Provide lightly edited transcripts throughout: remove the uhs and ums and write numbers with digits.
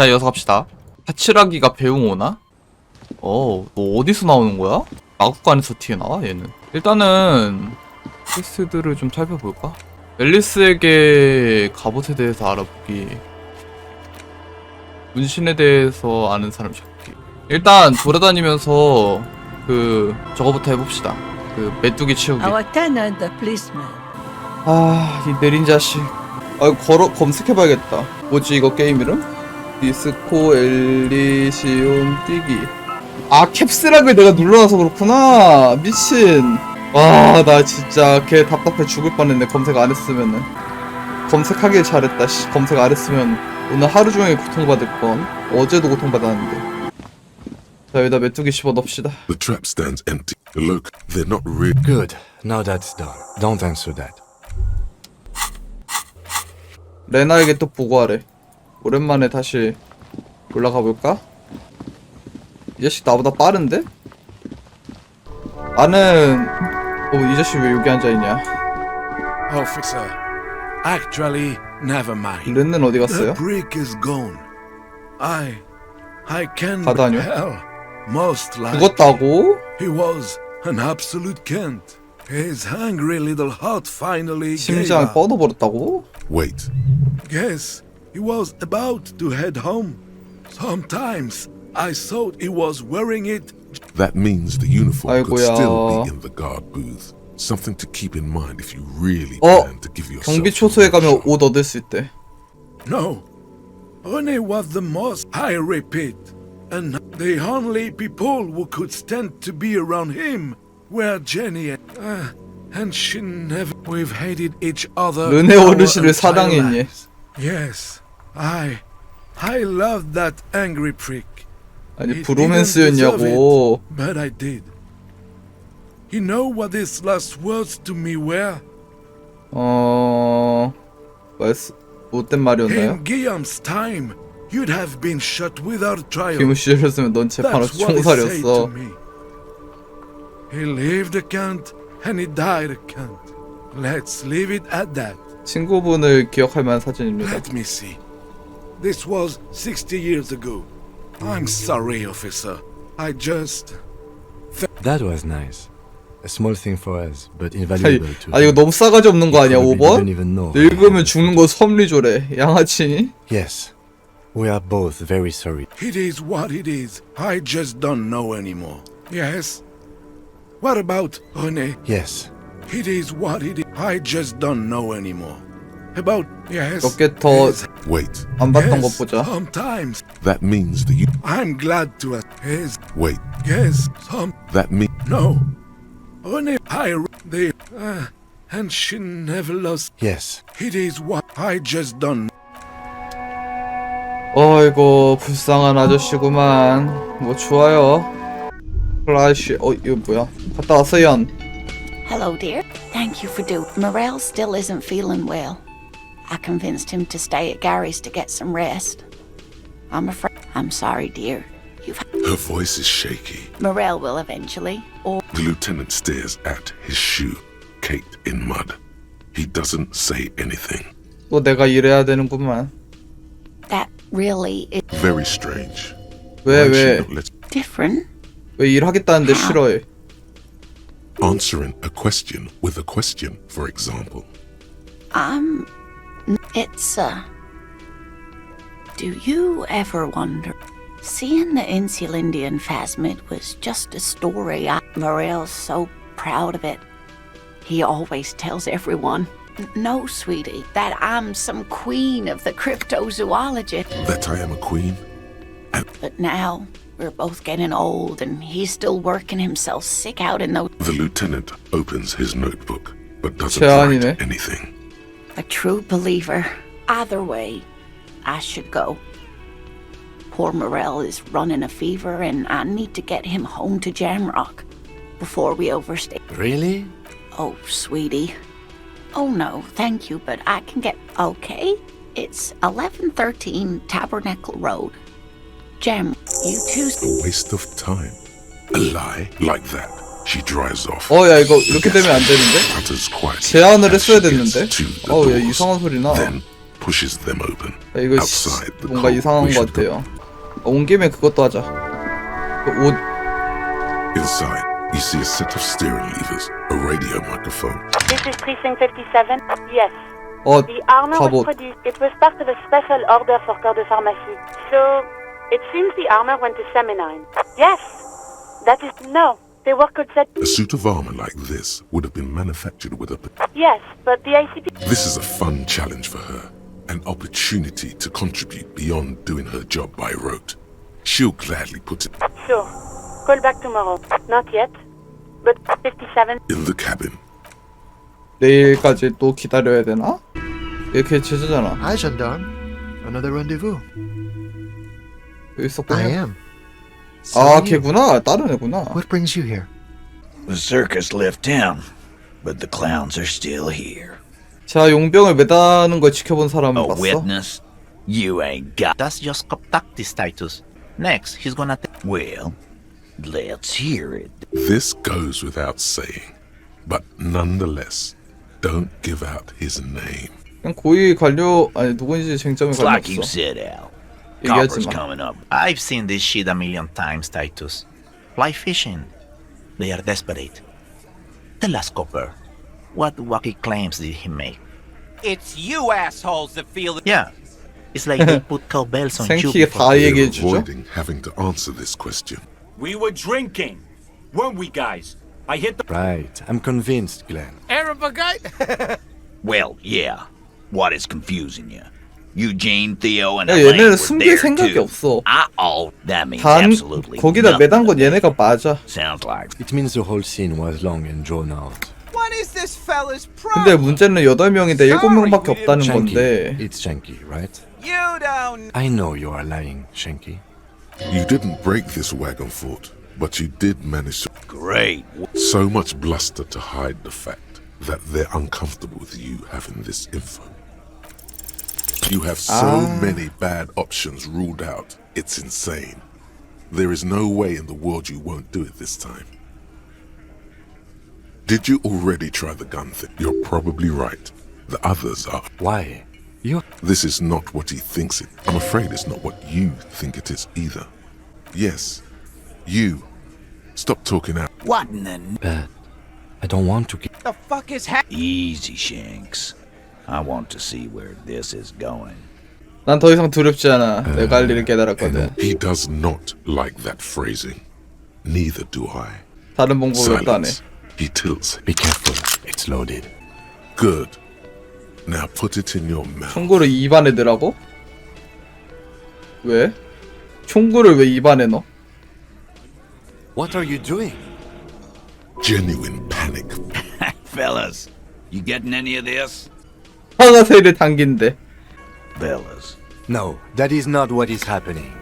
자, 이어서 갑시다. 파치라기가 배웅 오나? 너 어디서 나오는 거야? 마국간에서 튀어나와 얘는. 일단은 퀘스트들을 좀 살펴볼까? 앨리스에게 갑옷에 대해서 알아보기, 문신에 대해서 아는 사람 찾기. 일단 돌아다니면서 저거부터 해봅시다. 메뚜기 치우기. Our tenant, the policeman. 이 내린 자식. 검색해봐야겠다. 뭐지 이거 게임 이름? 디스코 엘리시움 뛰기. 캡스락을 내가 눌러놔서 그렇구나. 미친. 나 진짜 걔 답답해 죽을 뻔했네. 검색 안 했으면은. 검색하길 잘했다. 검색 안 했으면 오늘 하루 종일 고통받을 뻔. 어제도 고통받았는데. 자, 여기다 메뚜기 씹어 넣읍시다. The trap stands empty. Look, they're not real. Good. Now that's done. Don't answer that. 레나에게 또 보고하래. 오랜만에 다시 올라가 볼까? 이 자식 나보다 빠른데? 나는 이 자식 왜 여기 앉아있냐? Officer, actually, never mind. 렌는 어디 The 갔어요? brick is gone. I can 가다뇨? hell. Most likely, 죽었다고? he was an absolute Kent. His hungry little heart finally gave 심장을 up. 뻗어버렸다고? Wait, Guess he was about to head home. Sometimes I thought he was wearing it. that means the uniform could 아이고야. still be in the guard booth. Something to keep in mind if you really 어, plan to give yourself 경비 a 초소에 가면 shot. 옷 얻을 수 있대. No, One was the most, I repeat, and the only people who could stand to be around him were Jenny and she never. We've hated each other. 르네 our 어르신을 entire 사랑했니? lives. Yes, I loved that angry prick. 아니 He didn't 브로맨스였냐고. deserve it, but I did. You know what his last words to me were? 못된 말이었나요? In Guillaume's time, you'd have been shot without trial. 김우 씨였으면 넌 재판으로 That's what he said to 총살이었어. me. He lived a cunt and he died a cunt. Let's leave it at that. 친구분을 기억할 만한 사진입니다. Let me see. This was 60 years ago. I'm sorry, officer. I just... That was nice. A small thing for us, but invaluable to 이거 him. 너무 싸가지 없는 거 아니야, He probably 5번? didn't even know. 늙으면 죽는 거 섭리조래. 양아치니? Yes, we are both very sorry. It is what it is. I just don't know anymore. Yes? What about René? Yes, It is what it is. I just don't know anymore. About... Yes? 몇 개 더 Yes. Wait, 안 봤던 것 Yes, 보자. sometimes. that means the I'm glad to... Yes. Wait, Yes, some... that means No. Only they and she never lost. yes. It is what I just done. 어이구 불쌍한 아저씨구만. 뭐 좋아요. 플라시 이거 뭐야? 갔다 왔어 연. Hello, dear. Thank you for Morel still isn't feeling well. I convinced him to stay at Gary's to get some rest. I'm sorry, dear. her voice is shaky. Morel will eventually. Or The lieutenant stares at his shoe, caked in mud. He doesn't say anything. 또 내가 일해야 되는구만. that really is Very strange. 왜 Why is she 왜? not different. 왜 일하겠다는데 싫어해? answering a question with a question, for example? It's do you ever wonder? Seeing the Insulindian phasmid was just a story. Morel's so proud of it. He always tells everyone, no, sweetie, that I'm some queen of the cryptozoology. That I am a queen? But now, we're both getting old and he's still working himself sick out in those... The lieutenant opens his notebook, but doesn't 제안이네. write anything. A true believer. Either way, I should go. Poor Morel is running a fever and I need to get him home to Jamrock before we overstay. Really? Oh, sweetie. Oh no, thank you, but I can get... Okay, it's 1113 Tabernacle Road. Jam, you two... A waste of time. A lie like that. She drives off. 야 이거 이렇게 되면 안 되는데? Utters quietly 제안을 as 했어야 she gets 됐는데? to the 야 doors. 이상한 소리 나. Then pushes them open. 야, 이거 Outside the 뭔가 cold, 이상한 we 것 should go. 같아요. 온 김에 그것도 하자. 그 옷 Inside, you see a set of steering levers, a radio microphone. This is precinct 57. Yes. The armor 갑옷. was produced. It was part of a special order for corps de pharmacie. So, it seems the armor went to Seminine. Yes. That is no. They were could set. A suit of armor like this would have been manufactured with a... Yes, but the ICP. This is a fun challenge for her, an opportunity to contribute beyond doing her job by rote. She'll gladly put it Sure. Call back tomorrow. Not yet. But 57. in the cabin. 내일까지 또 기다려야 되나? 이렇게 제자잖아. Hi, gendarme. Another rendezvous. 여기 있었구나. I am. 아, 걔구나. 다른 애구나. What brings you here? The circus left town, but the clowns are still here. 자, 용병을 매다는 걸 지켜본 사람을 A 봤어. witness? You ain't got. That's just contactis, Titus. Next, he's gonna Well, let's hear it. This goes without saying, but nonetheless, don't give out his name. 그냥 고위 관료 아니 누군지 쟁점에 It's like you 관련없어. said, Al. 얘기하지 Copper's 마. coming up. I've seen this shit a million times, Titus. Fly fishing. They are desperate. Tell us, Copper, what wacky claims did he make? It's you assholes that feel that. Yeah, it's like they put cowbells on you 생키가 다 before. We're 얘기해주죠. avoiding having to answer this question. We were drinking, weren't we, guys? I hit the. Right, I'm convinced, Glenn. Well, yeah. What is confusing you? Eugene, Theo, and 야, Elaine 얘네는 were 숨길 there 생각이 too. 없어. That means 단 absolutely 거기다 nothing. 매단 건 얘네가 맞아. Sounds like It means the whole scene was long and drawn out. What is this fella's 근데 problem? 문제는 8명인데 7명밖에 we 없다는 Shanky, 건데. it's Shanky, right? You don't. I know you are lying, Shanky. You didn't break this wagon fort, but you did manage to... great. So much bluster to hide the fact that they're uncomfortable with you having this info. You have so many bad options ruled out, it's insane. There is no way in the world you won't do it this time. Did you already try the gun thing? You're probably right. The others are. Why? You're... This is not what he thinks it. I'm afraid it's not what you think it is either. Yes, you. Stop talking out. What in the... But I don't want to get... The fuck is happening? Easy, Shanks. I want to see where this is going. 난 더 이상 두렵지 않아. 내가 할 일을 깨달았거든. He does not like that phrasing. Neither do I. 다른 방법이 없다네. Silence. He tilts. Be careful, it's loaded. Good. Now put it in your mouth. 총구를 입안에 넣으라고? 왜? 총구를 왜 입안에 넣어? What are you doing? Genuine panic. Fellas, you getting any of this? 화가세를 당긴대. Fellas. No, that is not what is happening.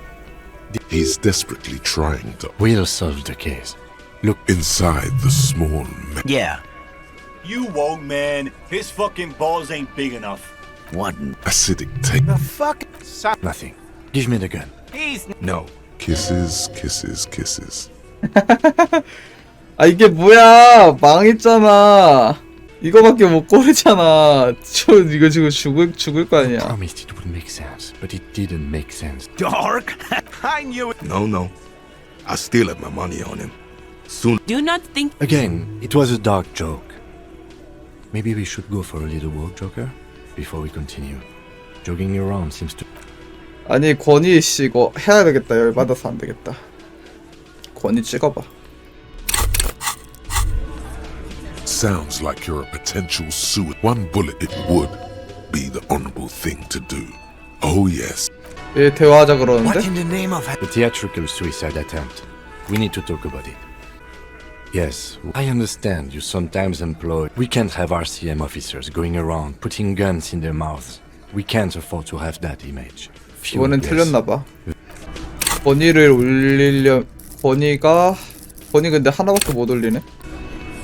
He's desperately trying to. We'll solve the case. Look, Inside the small Yeah, You won't, man. His fucking balls ain't big enough. What in... acidic tape. Fuck. nothing. Give me the gun. He's. No. Kisses, kisses, kisses. 아 이게 뭐야? 망했잖아. 이거밖에 못 고르잖아. 이거 지금 죽을 거 아니야. Promised it would make sense, but it didn't make sense. Dark? I knew it. No. I still have my money on him. Soon. Do not think Again, it was a dark joke. Maybe we should go for a little walk, Joker, before we continue. Jogging around seems to... 아니 권희 씨 이거 해야 되겠다. 열받아서 안 되겠다. 권희 찍어봐. Sounds like you're a potential suicide. One bullet, it would be the honorable thing to do. Oh yes. 얘 대화하자 그러는데? What in the name of... The theatrical suicide attempt. We need to talk about it. Yes, I understand you sometimes employ... We can't have RCM officers going around putting guns in their mouths. We can't afford to have that image. Few, 이번엔 yes. 틀렸나봐. 권희를 올리려... 권희 근데 하나밖에 못 올리네?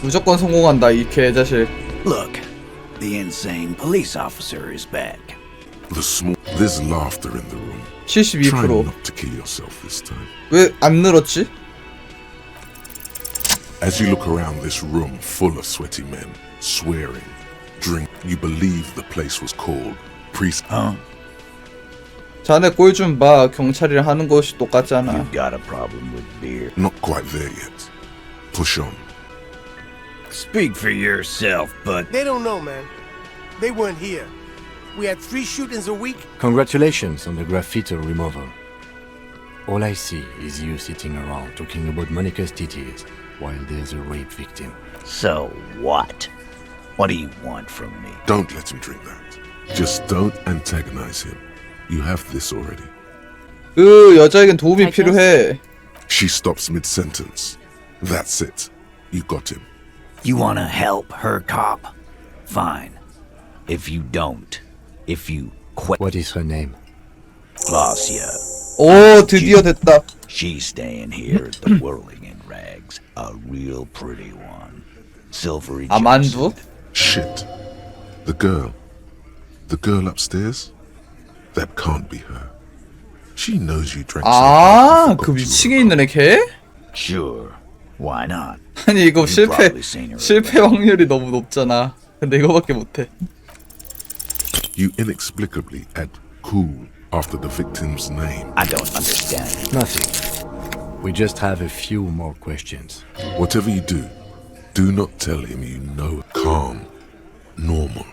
무조건 성공한다 이 개자식. Look, the insane police officer is back. There's laughter in the room. 72%. Try not to kill yourself this time. 왜 안 늘었지? As you look around this room full of sweaty men, swearing, drink, you believe the place was called priest. Huh? 자네 꼴 좀 봐. 경찰이랑 하는 것이 똑같잖아. You got a problem with beer? Not quite there yet. Push on. Speak for yourself, but They don't know, man. They weren't here. We had 3 shootings a week. Congratulations on the graffiti removal. All I see is you sitting around talking about Monica's titties while there's a rape victim. so what? What do you want from me? Don't let him drink that. Just don't antagonize him. You have this already. 그 여자에겐 도움이 필요해. She stops mid-sentence. That's it. You got him. You wanna help her, cop? Fine. If you don't, if you quit, What is her name? Glacia, 오, 드디어 됐다. she's staying here at the Whirling in Rags. A real pretty one. Silvery 아, 만두? Shit. The girl upstairs? That can't be her. She knows you drank 아, something. 그 위층에 있는 애 걔? Sure. Why not? 아니 이거 You've 실패 probably seen her 실패 확률이 너무 높잖아. 근데 이거밖에 못해. You inexplicably add cool after the victim's name. I don't understand. Nothing. We just have a few more questions. Whatever you do not tell him you know. Calm. Normal.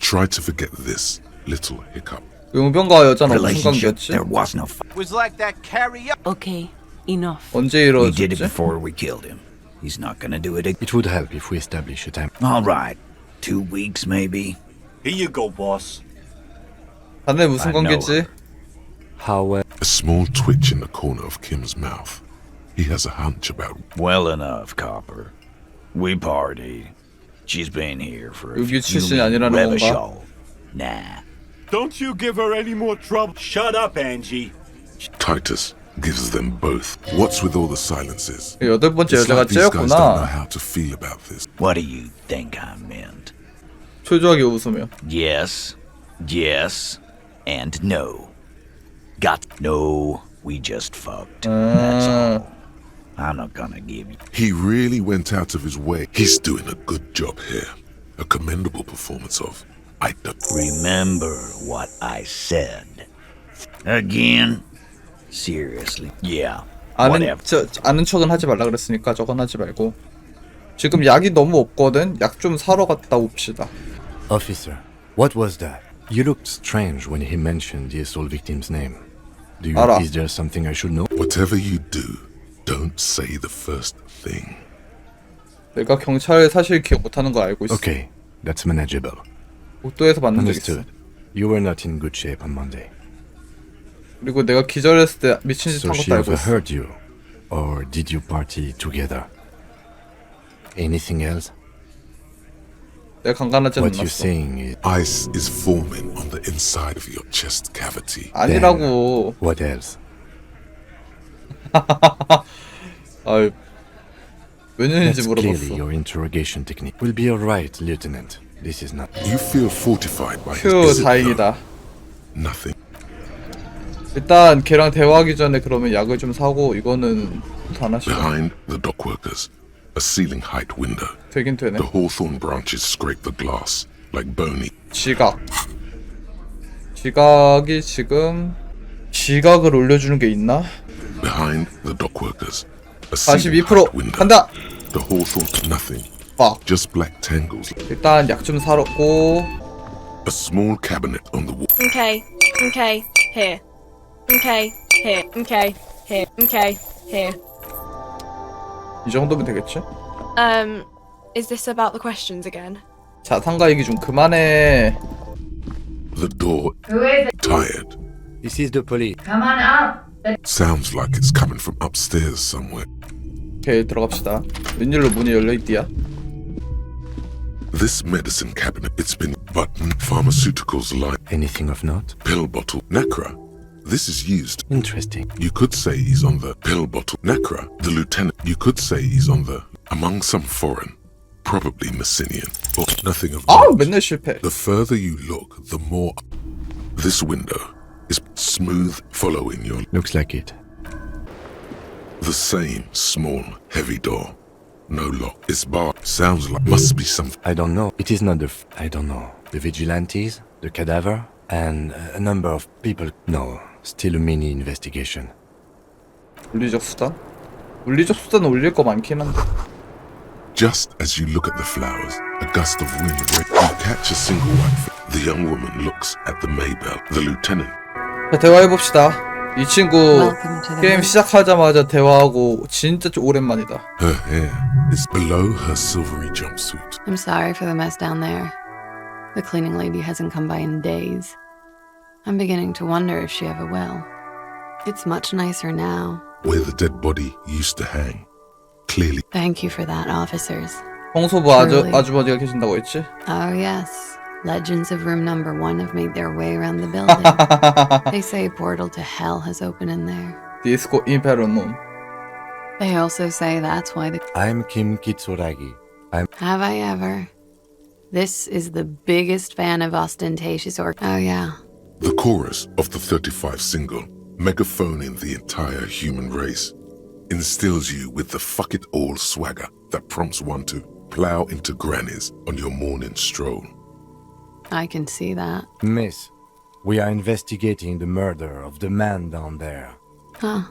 Try to forget this little hiccup. 용병과 여자는 무슨 Relationship. 관계였지? There was no. Was like that carry up. Okay, enough. 언제 We did it 이루어졌지? before we killed him. He's not gonna do it again. It would help if we establish a time. All right. 2 weeks, maybe. Here you go, boss. 자네 무슨 I know 관계지? her. How A small twitch in the corner of Kim's mouth. He has a hunch about. Well enough, Copper. We party. She's been here for a 여기 few 출신이 아니라는 건가? Revachol. Nah. Don't you give her any more trouble. Shut up, Angie. Titus gives them both. What's with all the silences? 8번째 It's 여자가 like these guys don't know 째였구나. how to feel about this. What do you think I meant? 초조하게 웃으며. Yes, yes, and no. Got no. We just fucked. That's all. I'm not gonna give you. He really went out of his way. He's doing a good job here. A commendable performance of. I don't. Remember what I said. Again? Seriously? Yeah. Whatever. 아는 척은 하지 말라 그랬으니까 저건 하지 말고. 지금 약이 너무 없거든. 약 좀 사러 갔다 옵시다. Officer, what was that? You looked strange when he mentioned the assault victim's name. 알아. Is there something I should know? Whatever you do, don't say the first thing. 내가 경찰 사실 기억 못하는 거 알고 있어. Okay, that's manageable. 복도에서 만난 적 있어. Understood. You were not in good shape on Monday. 그리고 내가 기절했을 때 미친 짓 So 한 she 것도 알고 있어. overheard you, or did you party together? Anything else? 내가 강간하지 What you're 않았어. saying is Ice is forming on the inside of your chest cavity. 아니라고. what else? 아유. 몇 년인지 That's clearly 물어봤어. your interrogation technique. We'll be alright, Lieutenant. This is not. You feel fortified by his 휴, visit, 다행이다. though. Nothing. 일단 걔랑 대화하기 전에 그러면 약을 좀 사고 이거는 안 하시고. Behind the dockworkers, a ceiling height window. 되긴 되네. The hawthorn branches scrape the glass like bony. 지각. 지각이 지금 지각을 올려주는 게 있나? Behind the dockworkers, a ceiling 42% height window. 간다. The hawthorn, nothing. 빡. Just black tangles. 일단 약 좀 사놓고. A small cabinet on the wall. Okay, okay, here. Okay, here. Okay, here. Okay, here. 이 정도면 되겠지? Is this about the questions again? 자, 상가 얘기 좀 그만해. The door. Who is it? Tired. This is the police. Come on up. Sounds like it's coming from upstairs somewhere. 오케이, 들어갑시다. 웬일로 문이 열려있디야? This medicine cabinet, it's been button, pharmaceuticals line, Anything of note? pill bottle, Nacra. This is used. Interesting. You could say he's on the pill bottle. Nacra, the lieutenant. You could say he's on the among some foreign, probably Messinian, or nothing of 아, note. 맨날 실패. The further you look, the more. This window is smooth, following your. Looks like it. The same small, heavy door. No lock. It's barred. Sounds like must be something. I don't know. It is not the. I don't know. The vigilantes? The cadaver? And a number of people. No, still a mini investigation. 물리적 수단? 물리적 수단은 올릴 거 많긴 한데. Just as you look at the flowers, a gust of wind you catch a single white. The young woman looks at the Maybell. The lieutenant. 자, 대화해봅시다. 이 친구 Welcome to the 게임 room. 시작하자마자 대화하고 진짜 좀 오랜만이다. Her hair is below her silvery jumpsuit. I'm sorry for the mess down there. The cleaning lady hasn't come by in days. I'm beginning to wonder if she ever will. It's much nicer now. Where the dead body used to hang. Clearly. Thank you for that, officers. 청소부 아주머니가 계신다고 했지? Oh, yes. Legends of room number 1 have made their way around the building. They say a portal to hell has opened in there. 디스코 인페르노. They also say that's why the... I'm Kim Kitsuragi. Have I ever? This is the biggest fan of ostentatious or... Oh, yeah. The chorus of the 35 single, megaphoning the entire human race, instills you with the fuck it all swagger that prompts one to plow into grannies on your morning stroll. I can see that. Miss, we are investigating the murder of the man down there. Huh.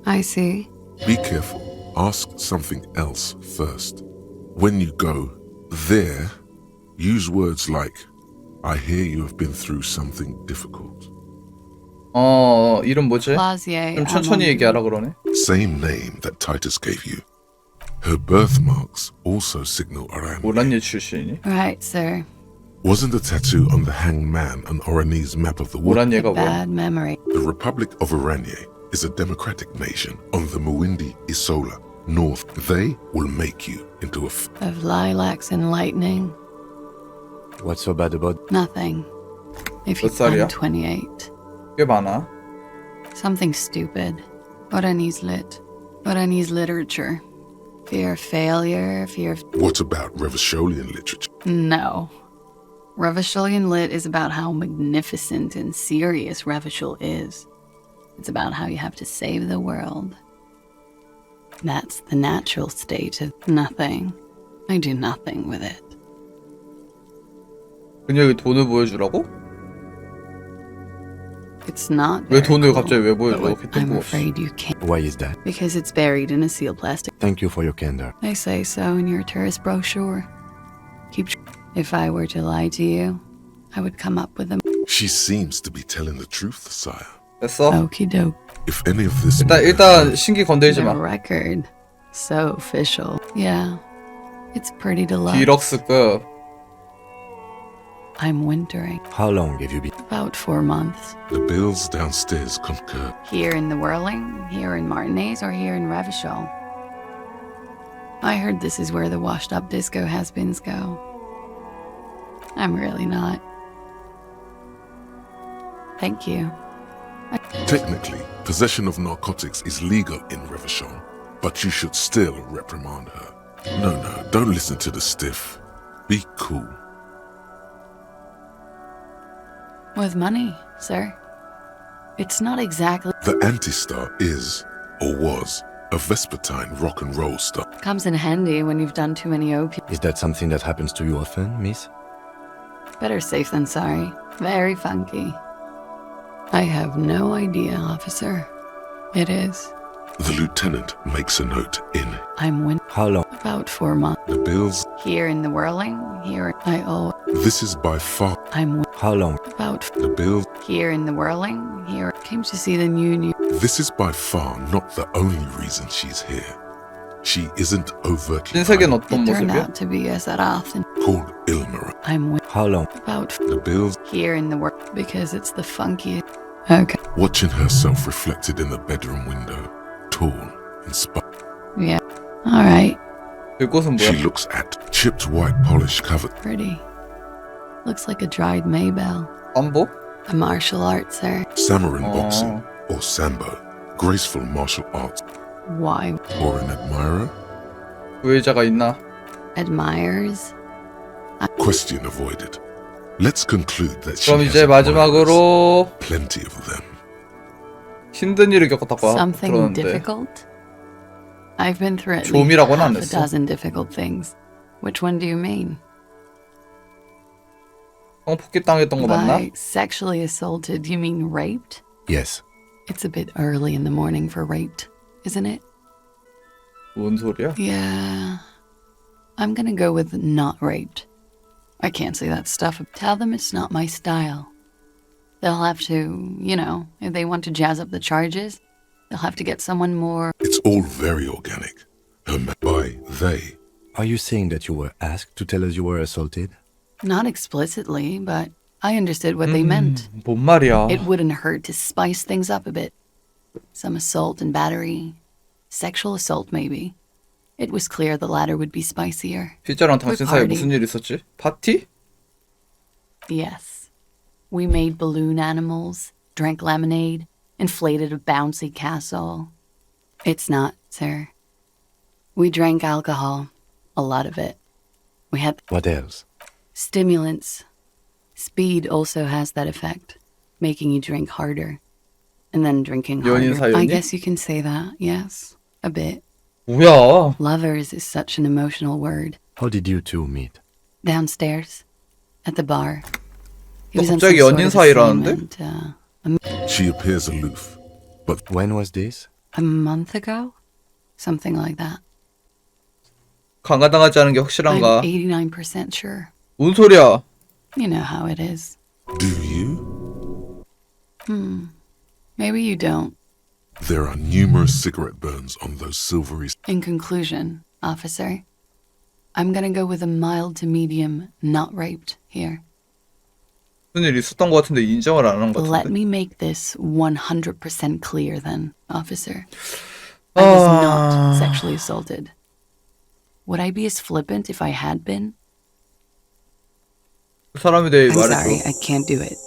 I see. Be careful. Ask something else first. When you go there, use words like, I hear you have been through something difficult. 이름 뭐지? Lazier, 좀 천천히 얘기하라 그러네. Same name that Titus gave you. Her birthmarks also signal Oran. 몰랐는데 출신이니? Right, sir. Wasn't the tattoo on the hanged man an Oranese map of the world? 몰랐는데가 뭐야? Bad memory. The Republic of Oranje is a democratic nation on the Muwindi Isola North. They will make you into a Of lilacs and lightning. What's so bad about... Nothing. If 몇 you 살이야? I'm 28. 꽤 많아. Something stupid. Oranese lit. Oranese literature. Fear of failure, fear of... What about Revacholian literature? No. Revacholian lit is about how magnificent and serious Revachol is. It's about how you have to save the world. That's the natural state of nothing. I do nothing with it. 그녀에게 돈을 보여주라고? It's not 왜 very 돈을 cool, 갑자기 왜 보여줘? but 걔 I'm 뜬금없이. afraid you can't. Why is that? Because it's buried in a sealed plastic. Thank you for your candor. They say so in your tourist brochure. If I were to lie to you, I would come up with a... She seems to be telling the truth, sire. 됐어? Okie doke. If any of this... 일단 신기 건드리지 The 마. record. So official. Yeah. It's pretty deluxe. 디럭스급. I'm wintering. How long have you been? About 4 months. The bills downstairs concur. Here in the Whirling, here in Martinez, or here in Revachol. I heard this is where the washed-up disco has-beens go. I'm really not. Thank you. Technically, possession of narcotics is legal in Revachol, but you should still reprimand her. No, don't listen to the stiff. Be cool. With money, sir. It's not exactly... The anti-star is, or was, a Vespertine rock and roll star. Comes in handy when you've done too many opiates. Is that something that happens to you often, miss? Better safe than sorry. Very funky. I have no idea, officer. It is. The lieutenant makes a note in. I'm How long? About 4 months. The bills. Here in the Whirling, here I owe. This is by far. I'm How long? About the bills. Here in the Whirling, here came to see the new. This is by far not the only reason she's here. She isn't overtly 신세계는 어떤 It turned 모습이야? out to be a Sarafin. called Ilmara. I'm How long? About The bills. Here in the work because it's the funkiest. Okay. Watching herself reflected in the bedroom window, tall and Yeah. All right. 그곳은 She 뭐야? looks at chipped white polish covered. Pretty. Looks like a dried Maybell. 안보? A martial arts, sir. Samurai boxing or sambo, graceful martial arts. Why? Or an admirer? 우회자가 있나? Admires? Question avoided. Let's conclude that she 그럼 has 이제 마지막으로 plenty of them. 힘든 일을 겪었다고 Something 들었는데 difficult? I've been through at least 좀이라고는 안 half a 했어. dozen difficult things. Which one do you mean? 성폭행 당했던 거 맞나? By sexually assaulted, you mean raped? Yes. It's a bit early in the morning for raped, isn't it? 뭔 소리야? Yeah. I'm gonna go with not raped. I can't say that stuff. Tell them it's not my style. They'll have to, you know, if they want to jazz up the charges, they'll have to get someone more. It's all very organic. By they. Are you saying that you were asked to tell us you were assaulted? Not explicitly, but I understood what they meant. 뭔 말이야? It wouldn't hurt to spice things up a bit. Some assault and battery. Sexual assault, maybe. It was clear the latter would be spicier. 피자랑 당신 사이에 party. 무슨 일 있었지? 파티? Yes. We made balloon animals, drank lemonade, inflated a bouncy castle. It's not, sir. We drank alcohol. A lot of it. We had What else? stimulants. Speed also has that effect, making you drink harder. And then drinking 연인 harder. I 사연이? guess you can say that, yes. A bit. 뭐야? Lovers is such an emotional word. How did you two meet? Downstairs, at the bar. He 너 was on 갑자기 some 연인 sort of 사이라는데? assignment, She appears aloof, but When was this? a month ago? Something like that. 강간당하지 않은 게 I'm 확실한가? 89% sure. 뭔 소리야? You know how it is. do you? Maybe you don't. There are numerous cigarette burns on those silvery. In conclusion, officer, I'm gonna go with a mild to medium not raped here. 무슨 일 있었던 것 같은데 인정을 안 한 것 Let 같은데? me make this 100% clear then, officer. I was not sexually assaulted. Would I be as flippant if I had been? 그 사람에 대해 I'm sorry, 말해줘. I can't do it.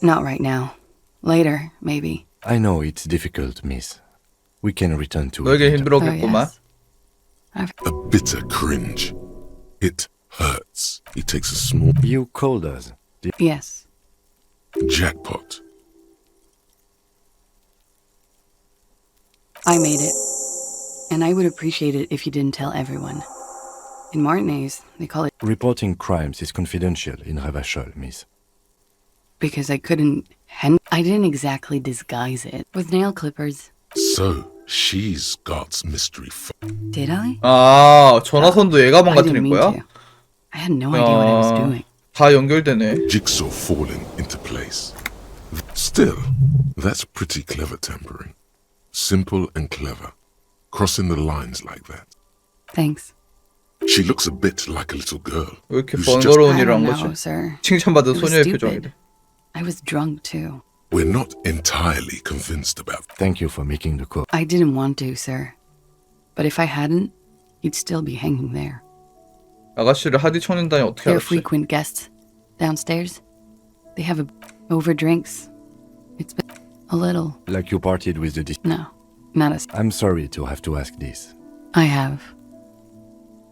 Not right now. Later, maybe. I know it's difficult, miss. We can return to 너에게 it later. 힘들었겠구만. A bitter cringe. It hurts. He takes a small You called us. Yes. jackpot. I made it. And I would appreciate it if you didn't tell everyone. In Martinez, they call it Reporting crimes is confidential in Ravachol, miss. because I couldn't. I didn't exactly disguise it with nail clippers. So she's God's mystery. Did I? 아, 전화선도 얘가만 I didn't 같은 mean 거야? to. I had no idea what I was doing. 다 연결되네. Jigsaw falling into place. Still, that's pretty clever tampering. Simple and clever. Crossing the lines like that. Thanks. She looks a bit like a little girl. 왜 이렇게 who's just- 번거로운 I 일을 한 don't know, 거지? sir. 칭찬받은 It was 소녀의 stupid. 표정이래. I was drunk too. We're not entirely convinced about. Thank you for making the call. I didn't want to, sir. But if I hadn't, you'd still be hanging there. 아가씨를 하디 청년단이 어떻게 They're 알았지? frequent guests downstairs. They have over drinks. It's been a little. Like you partied with the No, not as. I'm sorry to have to ask this. I have.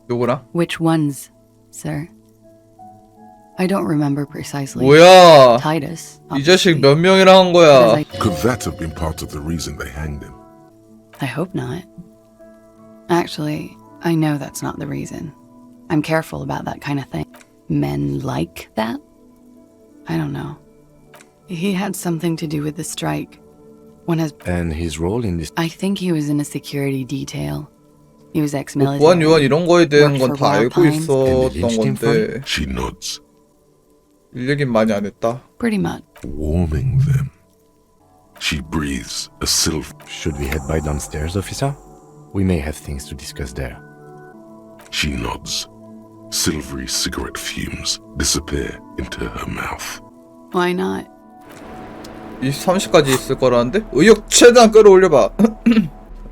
누구랑? Which ones, sir? I don't remember precisely. 뭐야? Titus. 이 자식 obviously. 몇 명이랑 한 거야? Could that have been part of the reason they hanged him? I hope not. Actually, I know that's not the reason. I'm careful about that kind of thing. Men like that? I don't know. He had something to do with the strike. One has. And his role in this. I think he was in a security detail. He was 보안 ex-military. 요원 이런 거에 대한 건 Worked 다 for 알고 Wild 있었던 Pines. And 건데 She nods, 일 얘긴 많이 안 했다. Pretty much. warming them. She breathes a silver. Should we head by downstairs, officer? We may have things to discuss there. She nods. Silvery cigarette fumes disappear into her mouth. Why not? 30까지 있을 거라는데? 의욕 최대한 끌어올려봐.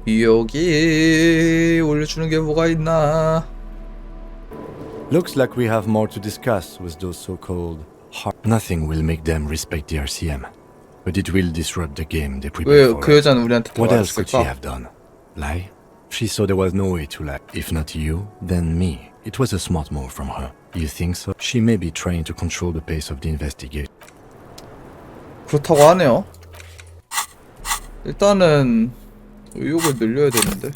여기 올려주는 게 뭐가 있나? Looks like we have more to discuss with those so-called Nothing will make them respect the RCM, but it will disrupt the game they prepared 왜 for 그 us. 여자는 우리한테 What else could she 들어왔을까? have done? Lie? She saw there was no way to lie. If not you, then me. It was a smart move from her. You think so? She may be trying to control the pace of the investigation. 그렇다고 하네요. 일단은 의욕을 늘려야 되는데.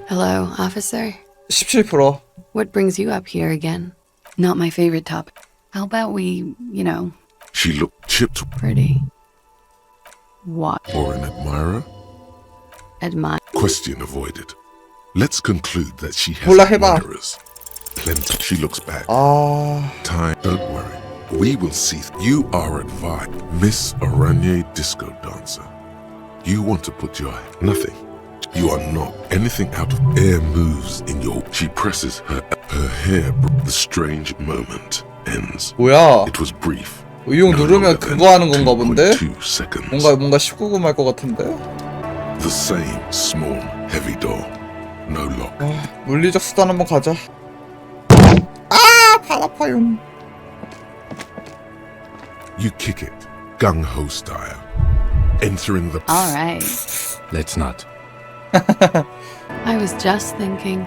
Hello, officer. 17%. What brings you up here again? Not my favorite topic. How about we, She looked chipped pretty? What? or an admirer? Admire? Question avoided. Let's conclude that she has 몰라, 해봐. admirers. Plenty. She looks back. 아, Time. Don't worry. We will see. You are advised. Miss Aranye Disco Dancer. You want to put your... Nothing. You are not. Anything out of air moves in your... She presses her hair. The strange moment ends. 뭐야? It was brief. 의용 No 누르면 longer than 그거 하는 건가 본데? 2.2 seconds. 뭔가 19금 할 것 같은데? The same small, heavy door. No lock. 아, 물리적 수단 한번 가자. 아, 발 아파요. You kick it, gung-ho style. Entering the... All right. Let's not. I was just thinking,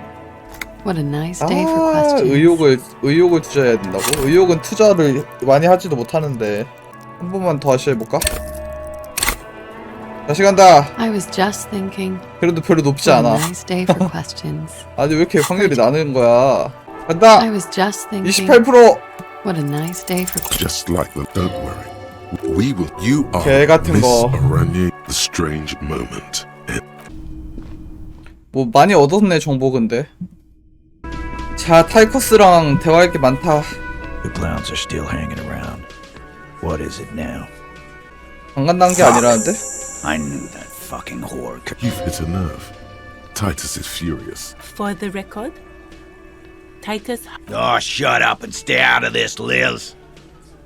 what a nice day for 아, questions. 의욕을 투자해야 된다고? 의욕은 투자를 많이 하지도 못하는데. 한 번만 더 다시 해볼까? 다시 간다. I was just thinking, 그래도 별로 높지 what a 않아. nice day for questions. 아니 왜 이렇게 확률이 나는 거야? 간다. I was just thinking, 28%. what a nice day for Just like the... Don't worry. We will... You are 개 같은 Miss 거. Aranye. The strange moment. 뭐 많이 얻었네 정보 근데. 자, 타이커스랑 대화할 게 많다. The clowns are still hanging around. What is it now? 안 간다는 게 아니라는데? I knew that fucking whore could... You've hit a nerve. Titus is furious. For the record, Titus. Oh, shut up and stay out of this, Liz.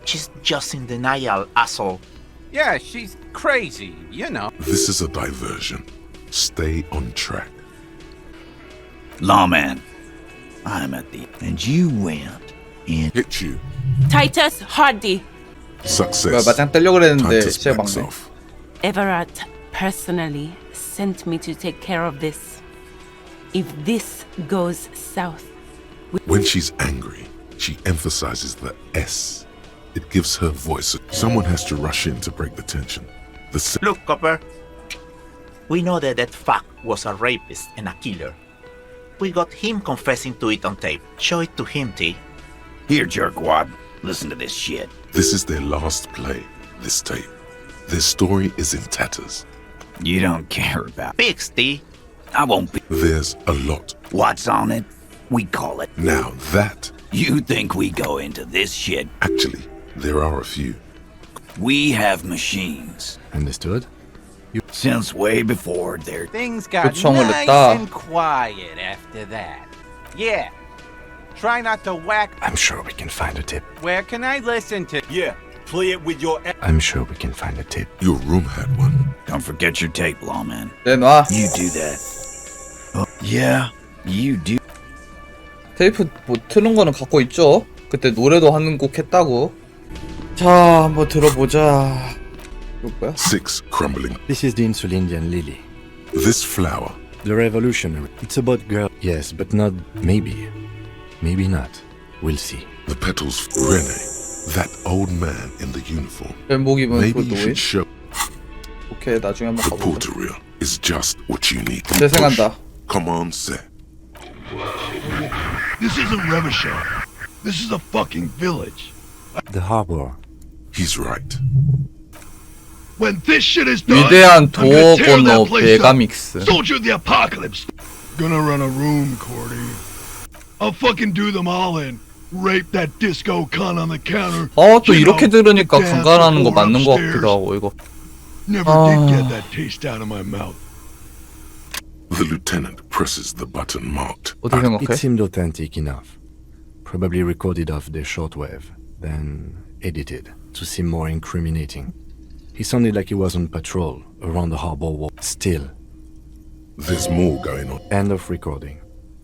She's just in denial, asshole. Yeah, she's crazy, you know. This is a diversion. Stay on track. Lawman, I'm at the... And you went in... Hit you. Titus Hardy. 뭐야, Success. 마장 떼려고 그랬는데 Titus 시작 backs 막네. off. Everett personally sent me to take care of this. If this goes south, When she's angry, she emphasizes the S. It gives her voice. Someone has to rush in to break the tension. Look, Copper. We know that that fuck was a rapist and a killer. We got him confessing to it on tape. Show it to him, T. Here, jerkwad. Listen to this shit. This is their last play, this tape. Their story is in tatters. You don't care about... Pigs, T. I won't be... There's a lot. What's on it? We call it. Now that... You think we go into this shit? Actually, there are a few. We have machines. Understood? Since way before their... Things got 요청을 nice 했다. and quiet after that. Yeah. Try not to whack... I'm sure we can find a tip. Where can I listen to... Yeah, play it with your... I'm sure we can find a tip. Your room had one. Don't forget your tape, lawman. 내놔. You do that. Oh, yeah, you do. 테이프 뭐 트는 거는 갖고 있죠. 그때 노래도 한 곡 했다고. 자, 한번 들어보자. 이거 뭐야? 6 crumbling. This is the Insulindian lily. This flower. The revolutionary. It's about girl. Yes, but not maybe. Maybe not. We'll see. The petals. Rene. That old man in the uniform. 뱀복 입은 Maybe 그 you 노예. should show... 오케이, 나중에 한번 The 가보자. porter reel is just what you need. 재생한다. Come on, set. This isn't Revachol. This is a fucking village. The harbor. He's right. When this shit is done, 위대한 I'm gonna tear 도어 that place 베가 up. 믹스. Soldier of the apocalypse. Gonna run a room, Cordy. I'll fucking do them all in. Rape that disco cunt on the counter. 또 이렇게 들으니까 강간하는 거 맞는 거 같기도 하고 이거. Never did get that taste out of my mouth. The lieutenant presses the button marked. 어떻게 생각해? It seemed authentic enough. Probably recorded off the shortwave, then edited to seem more incriminating. He sounded like he was on patrol around the harbor wall. Still. There's more going on. End of recording.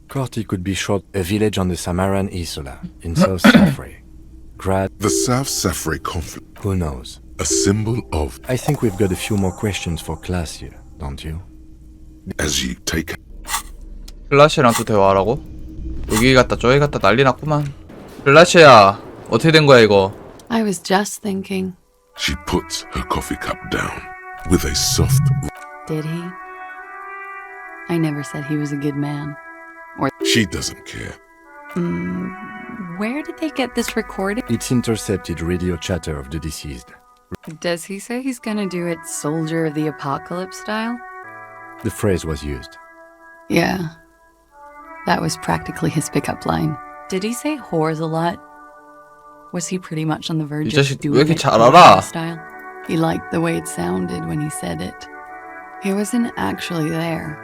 Corti could be shot a village on the Samaran Isola in South Safre. The South Safre conflict. Who knows? A symbol of... I think we've got a few more questions for class here, don't you? As you take... 글라시랑 또 대화하라고? 여기 갔다 저기 갔다 난리 났구만. 글라시야, 어떻게 된 거야 이거? I was just thinking. She puts her coffee cup down with a soft... Did he? I never said he was a good man. Or She doesn't care. Where did they get this recording? It's intercepted radio chatter of the deceased. Does he say he's gonna do it Soldier of the Apocalypse style? The phrase was used. Yeah. That was practically his pickup line. Did he say whores a lot? Was he pretty much on the verge 이 of 자식 왜 doing 이렇게 it 잘 알아? Soldier style? He liked the way it sounded when he said it. He wasn't actually there.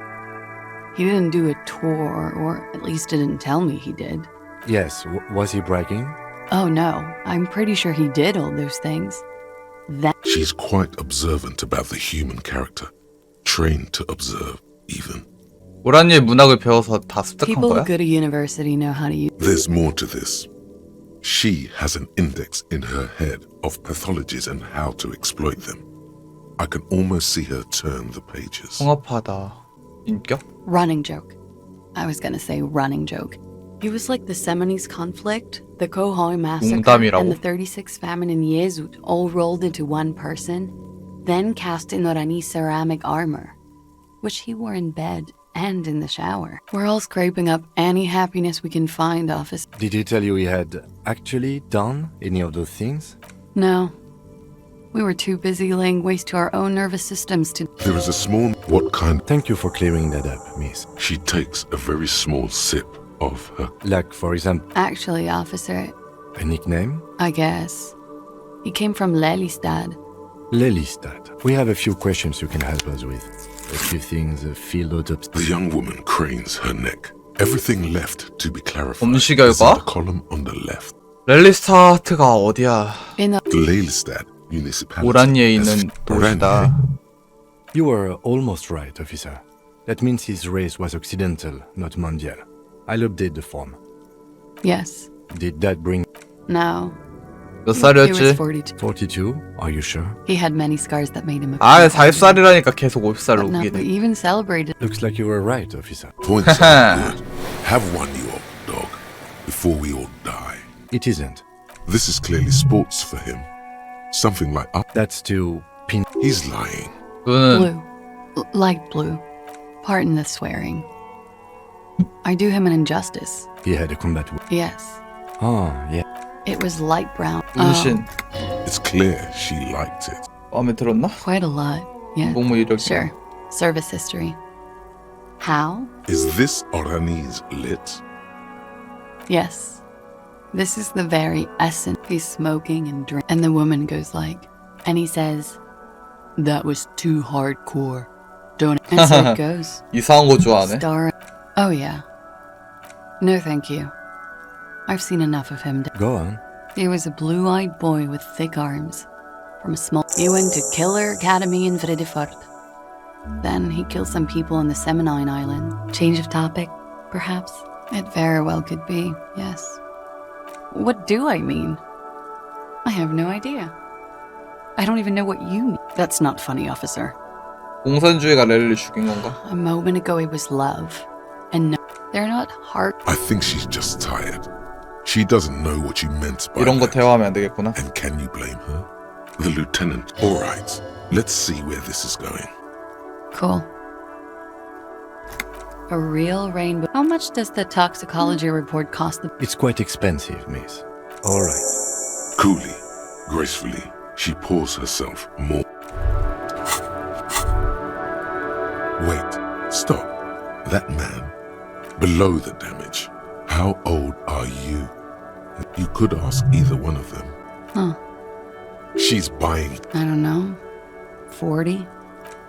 He didn't do a tour, or at least didn't tell me he did. Yes, was he bragging? Oh no, I'm pretty sure he did all those things. She's quite observant about the human character. Trained to observe, even. 오란이의 문학을 배워서 다 습득한 People 거야? who go to university know how to use. There's more to this. She has an index in her head of pathologies and how to exploit them. I can almost see her turn the pages. 성업하다. 인격? Running joke. I was gonna say running joke. He was like the Seminoles conflict, the Khohoi massacre, 농담이라고? and the 36 famine in Yezud all rolled into one person, then cast in Orani ceramic armor, which he wore in bed and in the shower. We're all scraping up any happiness we can find, officer. Did he tell you he had actually done any of those things? No. We were too busy laying waste to our own nervous systems to... There is a small... What kind? Thank you for clearing that up, miss. She takes a very small sip of her... Like, for example... Actually, officer, A nickname? I guess. He came from Lelystad. Lelystad. We have a few questions you can help us with. A few things, a field autopsy. The young woman cranes her neck. Everything left to be clarified 검시 is in 결과? the column on the left. 렐리스타트가 어디야? In the... Lelystad municipality. 오란이에 있는 도시다. You were almost right, officer. That means his race was occidental, not mondial. I'll update the form. Yes. Did that bring... No. 몇 He was 살이었지? 42. 42? Are you sure? He had many scars that made him a... 아, 40살이라니까 계속 50살로 Not 우기네. even celebrated. Looks like you were right, officer. Points are good. Have one, you old dog, before we all die. It isn't. This is clearly sports for him. Something like up. That's to pin... He's lying. 눈은 Blue. Light blue. Pardon the swearing. I do him an injustice. He had a combat... Yes. Oh, yeah. It was light brown. 문신. It's clear she liked it. 마음에 들었나? Quite a lot. Yeah. 공무 이력. Sure. Service history. How? Is this Orani's lit? Yes. This is the very essence. He's smoking and drinking. And the woman goes like, and he says, that was too hardcore. Don't. And so it goes. 이상한 거 좋아하네. Star. Oh, yeah. No, thank you. I've seen enough of him. Go on. He was a blue-eyed boy with thick arms. From a small... He went to Killer Academy in Vredefort. Then he killed some people in the Seminine Island. Change of topic, perhaps? It very well could be, yes. What do I mean? I have no idea. I don't even know what you mean. That's not funny, officer. 공산주의가 렐리를 죽인 건가? A moment ago it was love. And no, they're not hard. I think she's just tired. She doesn't know what you meant by 이런 거 that. 대화하면 안 되겠구나. And can you blame her? The lieutenant. All right. Let's see where this is going. Cool. A real rainbow. How much does the toxicology report cost the... It's quite expensive, miss. All right. Coolly, gracefully, she pours herself more. Wait. Stop. That man. Below the damage. How old are you? You could ask either one of them. Huh. She's buying. I don't know. 40?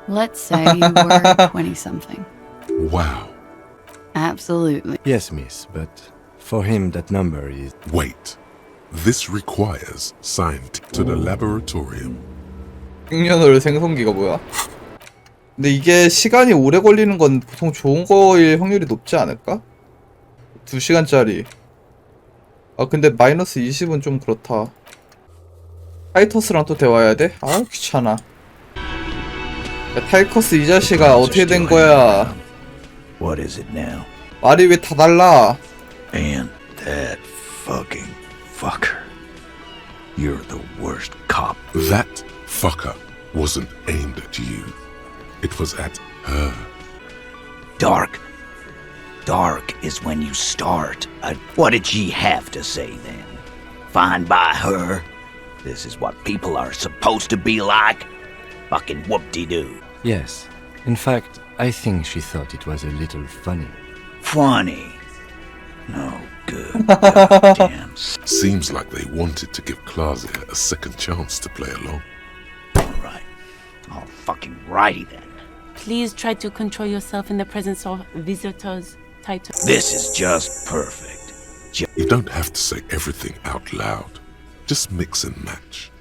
Let's say you were 20-something. Wow. Absolutely. Yes, miss, but for him that number is... Wait. This requires signed to the laboratorium. 생년월 생성기가 뭐야? 근데 이게 시간이 오래 걸리는 건 보통 좋은 거일 확률이 높지 않을까? 2시간짜리. 아 근데 마이너스 20은 좀 그렇다. 타이터스랑 또 대화해야 돼? 아 귀찮아. 야, 타이커스 이 자식아 어떻게 된 거야? What is it now? 말이 왜 다 달라? And that fucking fucker. You're the worst cop. That fucker wasn't aimed at you. It was at her. Dark. Dark is when you start. What did she have to say then? Fine by her? This is what people are supposed to be like? Fucking whoop-de-doo. Yes. In fact, I think she thought it was a little funny. Funny? No good. Goddamn. Seems like they wanted to give Klasia a second chance to play along. Alright. All fucking righty then. Please try to control yourself in the presence of visitors, Titus. This is just perfect. You don't have to say everything out loud. Just mix and match.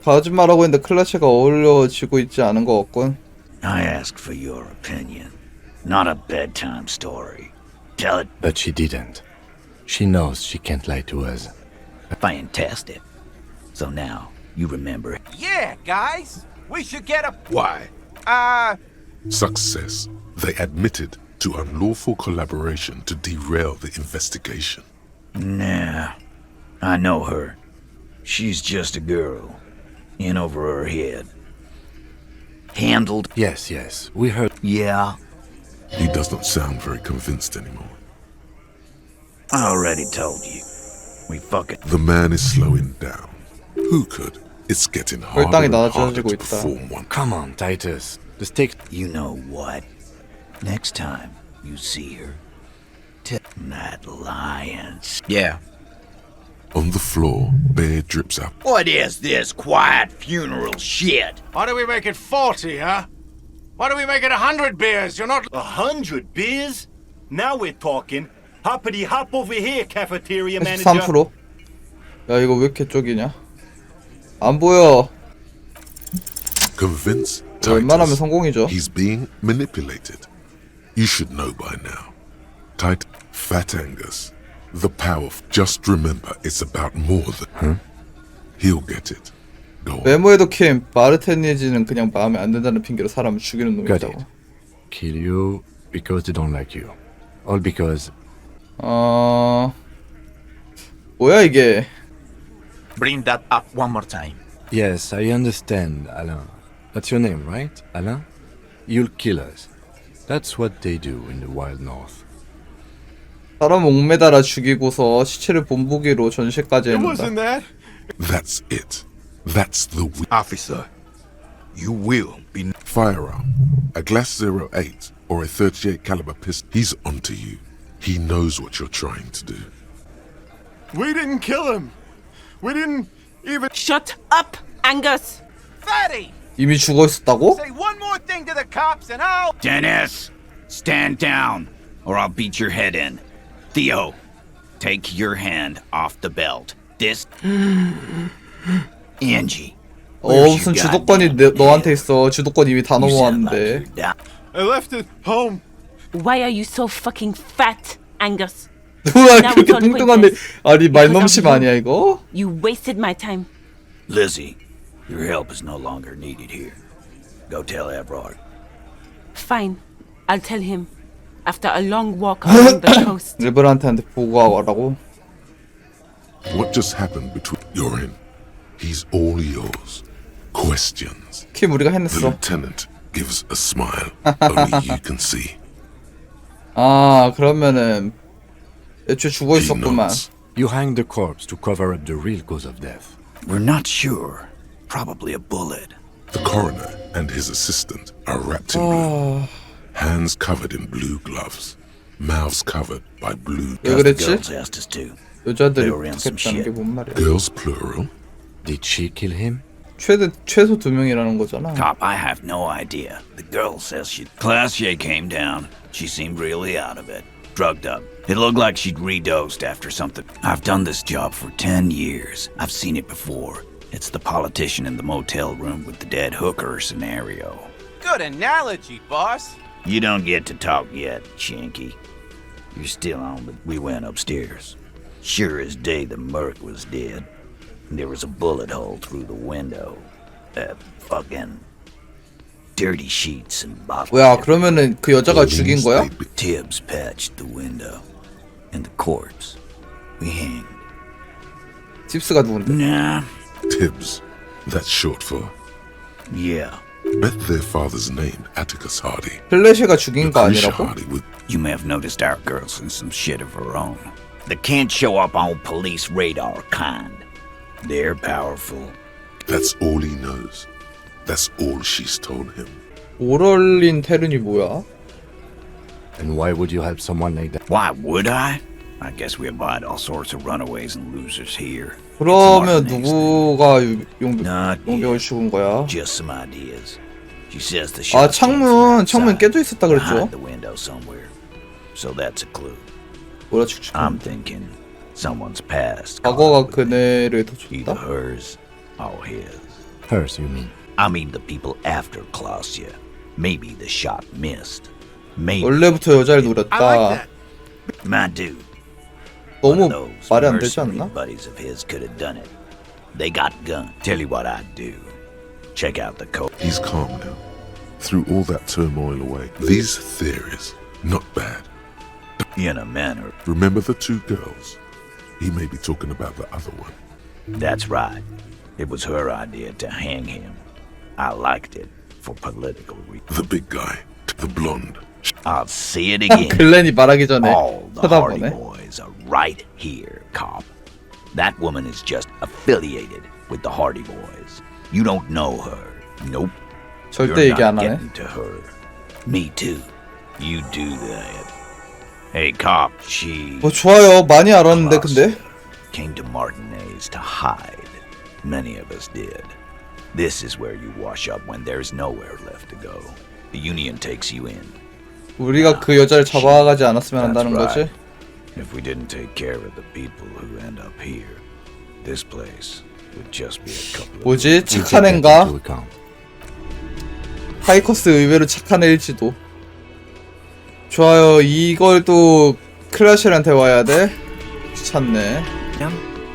거짓말하고 있는데 클래시가 어울려지고 있지 않은 것 같군. I asked for your opinion, not a bedtime story. Tell it. But she didn't. She knows she can't lie to us. Fantastic. So now, you remember. Yeah, guys! We should get a... Why? Success. They admitted to unlawful collaboration to derail the investigation. Nah, I know her. She's just a girl. In over her head. Handled. Yes, we heard. Yeah. He does not sound very convinced anymore. I already told you. We fucking... The man is slowing down. Who could? It's getting harder and harder to perform one. Come on, Titus. The stakes... You know what? Next time you see her, tell that lion's... Yeah. On the floor, beer drips out. What is this quiet funeral shit? Why do we make it 40, huh? Why do we make it 100 beers? You're not... 100 beers? Now we're talking. Hoppity hop over here, cafeteria manager. 43%. 야, 이거 왜 이렇게 쪽이냐? 안 보여. Convince 웬만하면 성공이죠. He's being manipulated. You should know by now. Tight, Fat Angus. The power. Just remember, it's about more than... He'll get it. Go on. 메모에도 킴, 마르테니지는 그냥 마음에 안 든다는 핑계로 사람을 죽이는 Got 놈이라고. it. Kill you because they don't like you. All because... 뭐야 이게? Bring that up one more time. Yes, I understand, Alain. That's your name, right, Alain? You'll kill us. That's what they do in the wild north. 사람 옥매달아 죽이고서 시체를 본보기로 전시까지 해놓는다. That's it. That's the... Officer, you will be... Firearm. A Glass 08 or a 38 caliber pistol. He's onto you. He knows what you're trying to do. We didn't kill him. We didn't even... Shut up, Angus! Fatty! 이미 죽어 있었다고? Say one more thing to the cops and I'll... Dennis, stand down, or I'll beat your head in. Theo, take your hand off the belt. This... Angie. 무슨 주도권이 너한테 있어. 주도권 이미 다 넘어왔는데. I left it home. Why are you so fucking fat, Angus? 누가 그렇게 뚱뚱한데 아니 말넘심 아니야 이거? You wasted my time. Lizzie, your help is no longer needed here. Go tell Everard. Fine, I'll tell him. After a long walk along the coast. 레브란트한테 보고하라고? What just happened between... You're in. He's all yours. Questions. 킴 우리가 The 해냈어. lieutenant gives a smile. Only you can see. 그러면은 애초에 죽어 있었구만. You hanged the corpse to cover up the real cause of death. We're not sure. Probably a bullet. The coroner and his assistant are wrapped in blue. Hands covered in blue gloves. Mouths covered by blue. 왜 그랬지? Girls asked us to. 여자들이 They were in some 부탁했다는 게 shit. 뭔 말이야? Girls plural. Did she kill him? 최소 2명이라는 거잖아. Cop, I have no idea. The girl says she... Classier came down. She seemed really out of it. Drugged up. It looked like she'd redosed after something. I've done this job for 10 years. I've seen it before. It's the politician in the motel room with the dead hooker scenario. Good analogy, boss. You don't get to talk yet, Shanky. You're still on, but we went upstairs. Sure as day the Merc was dead. There was a bullet hole through the window. Fucking dirty sheets and bottles. 뭐야 그러면은 그 여자가 죽인 거야? Tibbs patched the window. And the corpse. We hanged. tips가 누군데? Nah. Tibbs. That's short for... Yeah. Bet their father's named Atticus Hardy. 클래시가 죽인 거 Lucretia 아니라고? Hardy with You may have noticed our girl's in some shit of her own. They can't show up on police radar kind. They're powerful. That's all he knows. That's all she's told him. 오럴린 테른이 뭐야? And why would you help someone like that? Why would I? I guess we abide all sorts of runaways and losers here. 그러면 누가 용병을 죽은 거야? Just some ideas. She says the 아, shot came from 창문 깨져 있었다 behind 그랬죠? the window somewhere. So that's a clue. 뭐라 축축. I'm thinking someone's past. 과거가 그네를 더 Either 줬다? hers or his. Hers, you mean? I mean the people after Klausya. Maybe the shot missed. Maybe. 원래부터 여자를 노렸다. My dude. 너무 Those 말이 안 되지 mercenary 않나? buddies of his could have done it. They got guns. Tell you what I'd do. Check out the code. He's calm now. Threw all that turmoil away. These theories, not bad. In a manner. Remember the two girls? He may be talking about the other one. That's right. It was her idea to hang him. I liked it for political reasons. The big guy, the blonde. I'll see it again. 글렌이 말하기 전에 All the Hardy 쳐다보네. boys are right here, cop. That woman is just affiliated with the Hardy boys. You don't know her. Nope. 절대 You're 얘기 안 not 하네. getting to her. Me too. You do that. Hey, cop. She 뭐 좋아요. 많이 알았는데 근데 came to Martinez to hide. Many of us did. This is where you wash up when there's nowhere left to go. The Union takes you in. 우리가 그 여자를 잡아가지 않았으면 한다는 거지? If we didn't take care of the people who end up here, this place would just be a couple of... 뭐지? 착한 애인가? 하이커스 의외로 착한 애일지도. 좋아요. 이걸 또 클래시한테 와야 돼? 귀찮네.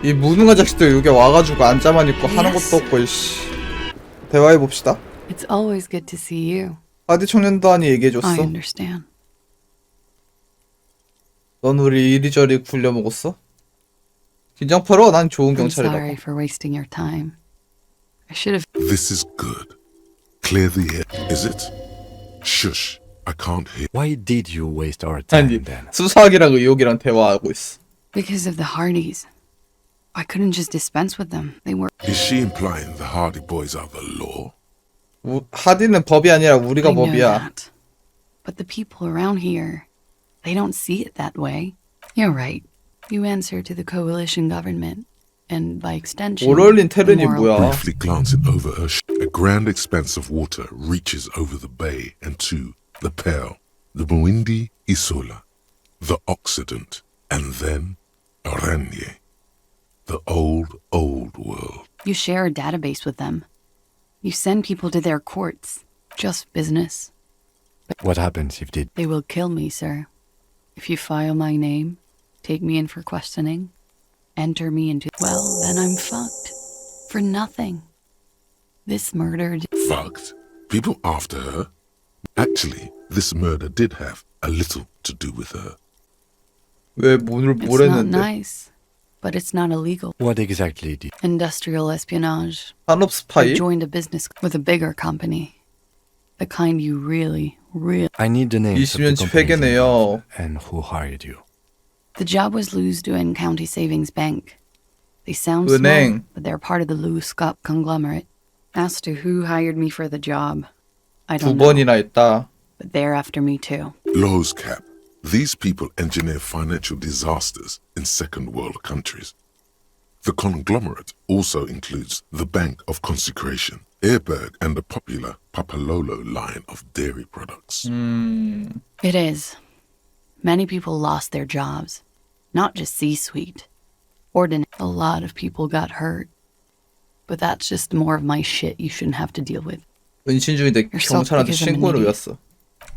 이 무능한 자식들 여기 와가지고 앉아만 있고 하는 것도 없고 이씨. 대화해봅시다. It's always good to see you. 하디 청년단이 얘기해줬어. I understand. 넌 우리 이리저리 굴려먹었어? 긴장 풀어. 난 좋은 I'm sorry 경찰이라고. for wasting your time. I should have. This is good. Clear the air. Is it? Shush. I can't hear. Why did you waste our time 아니 then? 수사학이랑 의혹이랑 대화하고 있어. Because of the Hardys. I couldn't just dispense with them. They were. Is she implying the Hardy boys are the law? 하디는 법이 아니라 우리가 I know 법이야. that. But the people around here, they don't see it that way. You're right. You answer to the coalition government, and by extension, 오럴린 the 테른이 moral- 뭐야? Briefly glancing over her, a grand expanse of water reaches over the bay and to the Pearl, the Muindi Isola, the Occident, and then Oranje, the old world. You share a database with them. You send people to their courts. Just business. What happens if they... They will kill me, sir. If you file my name, take me in for questioning, enter me into... Well, then I'm fucked. For nothing. This murder... Fucked? People after her? Actually, this murder did have a little to do with her. 왜 뭘 It's not 했는데? nice, but it's not illegal. What exactly did... Industrial espionage. 산업 I 스파이? joined a business with a bigger company. The kind you really... I need the names of the 20년치 companies 회계네요. and who hired you. The job was Lou's doing County Savings Bank. They sound 은행. small, but they're part of the Lou Scott conglomerate. As to who hired me for the job, I 두 don't know. 번이나 했다. But they're after me too. Lowe's cap. These people engineer financial disasters in second world countries. The conglomerate also includes the Bank of Consecration, Airberg, and the popular Papalolo line of dairy products. It is. Many people lost their jobs. Not just C-suite. A lot of people got hurt. But that's just more of my shit you shouldn't have to deal with. 은신 중인데 Yourself 경찰한테 because I'm an 신고를 idiot. 외웠어.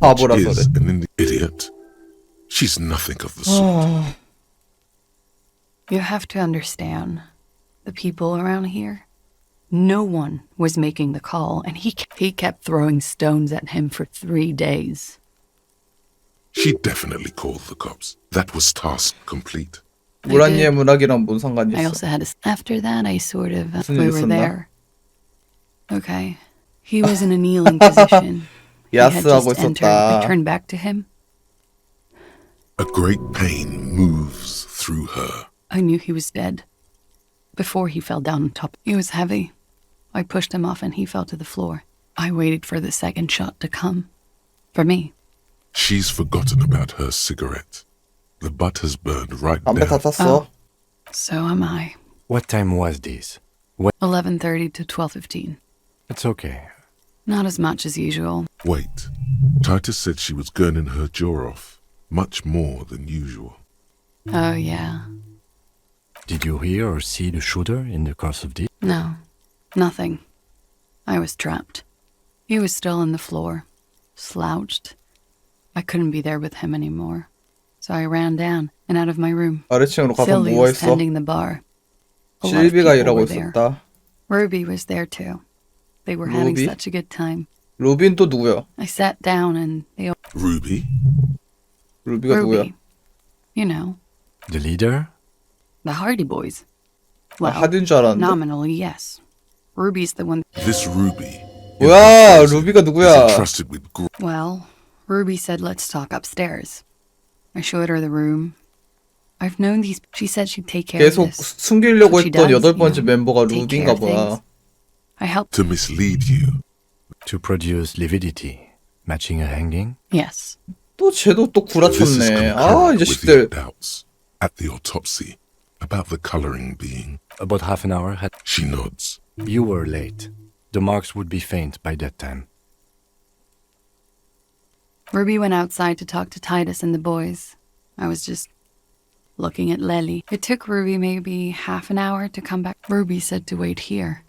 바보라서 Is 그래. an idiot. She's nothing of the sort. You have to understand, the people around here, no one was making the call, and he kept throwing stones at him for 3 days. She definitely called the cops. That was task complete. 무란리의 문학이랑 뭔 상관이 I 있어? also had to... After that, I sort of... 무슨 we 일 were 있었나? there. Okay. He was in a kneeling position. He had 야스하고 just entered. I 있었다. turned back to him. A great pain moves through her. I knew he was dead. Before he fell down on top, he was heavy. I pushed him off and he fell to the floor. I waited for the second shot to come. For me. She's forgotten about her cigarette. The butt has burned right 담배 다 down. 탔어. So am I. What time was this? 11:30 to 12:15. It's okay. Not as much as usual. Wait. Titus said she was gurning her jaw off. Much more than usual. Oh, yeah. Did you hear or see the shooter in the course of this? No. Nothing. I was trapped. He was still on the floor. Slouched. I couldn't be there with him anymore. So I ran down and out of my room. 아래층으로 가서 Sylvie 누워 was 있어. tending the bar. A lot of 실비가 people 일하고 were there. 있었다. Ruby was there too. They were having Ruby? such a good time. 로빈 또 누구야? I sat down and they Ruby? 루비가 누구야? Ruby. You know, The leader? the Hardy Boys. 아, 하드인 줄 알았는데. Nominally, yes. Ruby's the one. This Ruby. 뭐야, 루비가 누구야? Is entrusted with Well, Ruby said, let's talk upstairs. I showed her the room. I've known these. She said she'd take care of 계속 this. 숨기려고 So she 했던 does, 여덟 you 번째 know, 멤버가 take 루비인가 care of things. 보다. I helped. to mislead you. To produce lividity, matching a hanging? Yes. 또 쟤도 또 This is 구라쳤네. 아, 이 concurrent with your 자식들. doubts at the autopsy about the coloring being. About half an hour had... She nods. You were late. The marks would be faint by that time. Ruby went outside to talk to Titus and the boys. I was just looking at Lely. It took Ruby maybe half an hour to come back. Ruby said to wait here.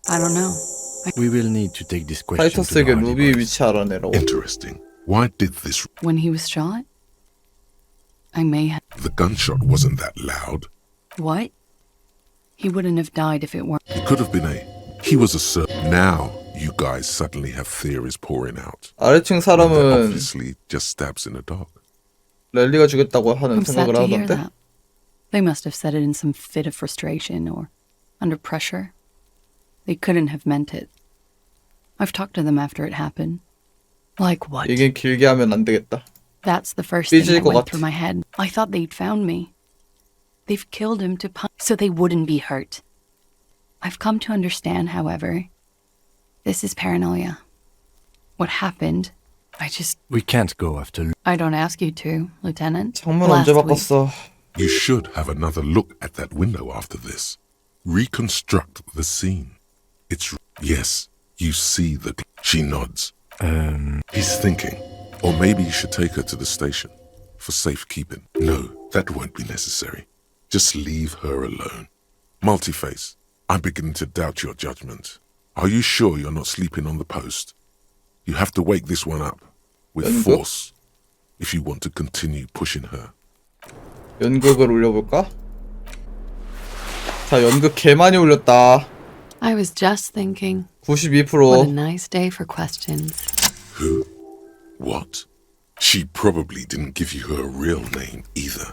I don't know. We will need to take this question to the 타이터스에게 Hardy 루비 Boys. 위치 알아내라고. Interesting. Why did this? When he was shot, I may have. The gunshot wasn't that loud. What? He wouldn't have died if it weren't. It could have been a. He was a sir. Now you guys suddenly have theories pouring out. 아래층 That 사람은 obviously just stabs in the dark. 랠리가 죽였다고 하는 I'm sad 생각을 to hear 하던데. that. They must have said it in some fit of frustration or under pressure. They couldn't have meant it. I've talked to them after it happened. Like what? 얘기 길게 하면 안 되겠다. That's the first thing 삐질 that 것 went 같아. through my head. I thought they'd found me. They've killed him to so they wouldn't be hurt. I've come to understand, however, this is paranoia. What happened, We can't go after... I don't ask you to, Lieutenant. 창문 Last 언제 week, 바꿨어? You should have another look at that window after this. Reconstruct the scene. It's yes. You see the. She nods. He's thinking, or maybe you should take her to the station for safekeeping. No, that won't be necessary. Just leave her alone. Multiface, I'm beginning to doubt your judgment. Are you sure you're not sleeping on the post? You have to wake this one up with force if you want to continue pushing her. 연극을 올려볼까? 자, 연극 개 많이 올렸다. I was just thinking, 92%. what a nice day for questions. Who? What? She probably didn't give you her real name either.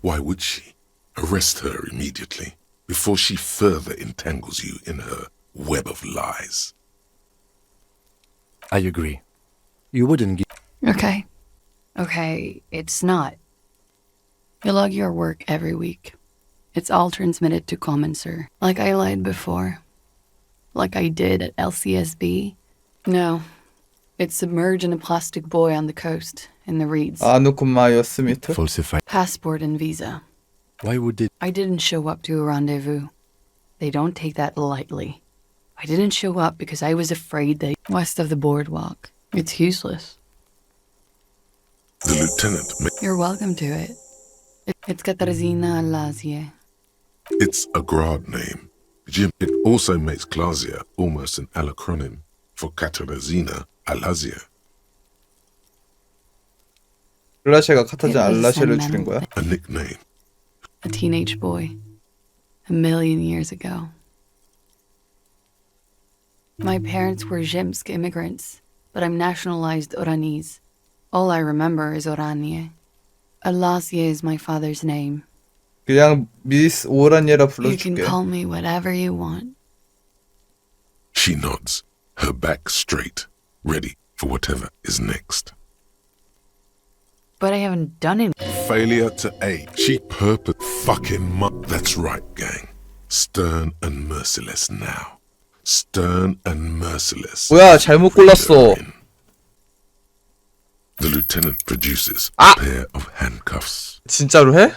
Why would she? Arrest her immediately before she further entangles you in her web of lies. I agree. You wouldn't give... Okay. Okay, it's not. You log your work every week. It's all transmitted to Common, sir. Like I lied before. Like I did at LCSB. No. It's submerged in a plastic buoy on the coast, in the reeds. 아누쿠마이어 스미트. Falsified. Passport and visa. Why would they... I didn't show up to a rendezvous. They don't take that lightly. I didn't show up because I was afraid they... West of the boardwalk. It's useless. The lieutenant. You're welcome to it. It's Katarzyna Alazie. It's a grad name. Jim. It also makes Klasia almost an acronym for Katarzyna Alazia. 글라시아가 카타자 알라시아를 줄인 거야? A nickname. A teenage boy. 1,000,000 years ago. My parents were Zhimsk immigrants, but I'm nationalized Oranese. All I remember is Oranje. Alazie is my father's name. 그냥 미스 오란예라 You can 불러줄게. call me whatever you want. She nods. her back straight, ready for whatever is next. But I haven't done it. Failure to aid. She That's right, gang. Stern and merciless now. Stern and merciless. 뭐야, 잘못 골랐어. The lieutenant produces a pair of handcuffs. 진짜로 해?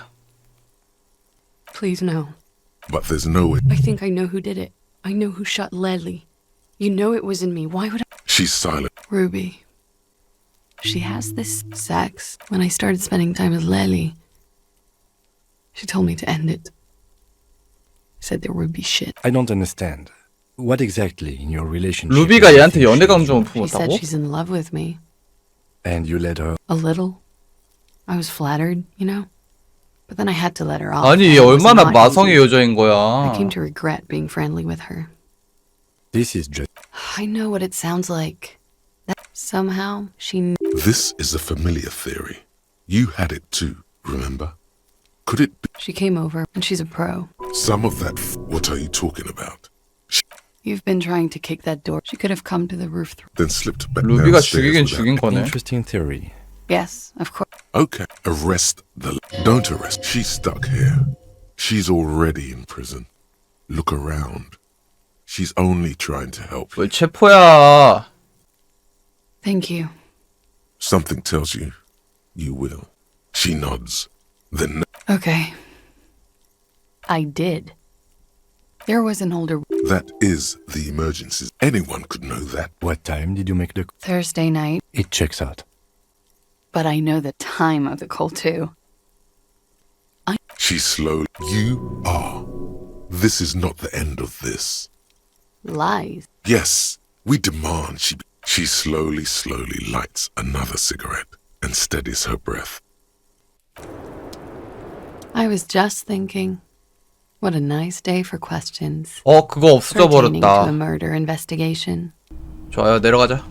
Please, no. But there's no way. I think I know who did it. I know who shot Leslie. You know it wasn't me. Why would I? She's silent. Ruby. She has this sex. When I started spending time with Leslie, she told me to end it. Said there would be shit. I don't understand. What exactly in your relationship? 루비가 얘한테 연애 감정을 She said 품었다고? she's in love with me. And you let her? A little. I was flattered, you know? But then I had to let her off. 아니, 얘 얼마나 마성의 여자인 거야. I came to regret being friendly with her. This is just... I know what it sounds like. That somehow she... This is a familiar theory. You had it too, remember? Could it be... She came over, and she's a pro. Some of that what are you talking about? You've been trying to kick that door. She could have come to the roof. Then slipped back 루비가 downstairs 죽이긴 without... 죽인 거네. Interesting theory. Yes, of course. Okay, arrest the... Don't arrest. She's stuck here. She's already in prison. Look around. She's only trying to help you. 왜 체포야? Thank you. Something tells you, you will. She nods. Then... Okay. I did. There was an older... That is the emergencies. Anyone could know that. What time did you make the... Thursday night. It checks out. But I know the time of the call too. She slowly... You are. This is not the end of this. Lies. Yes, we demand she... She slowly lights another cigarette and steadies her breath. I was just thinking, what a nice day for questions. 그거 없어져 pertaining to a 버렸다. murder investigation. 좋아요, 내려가자.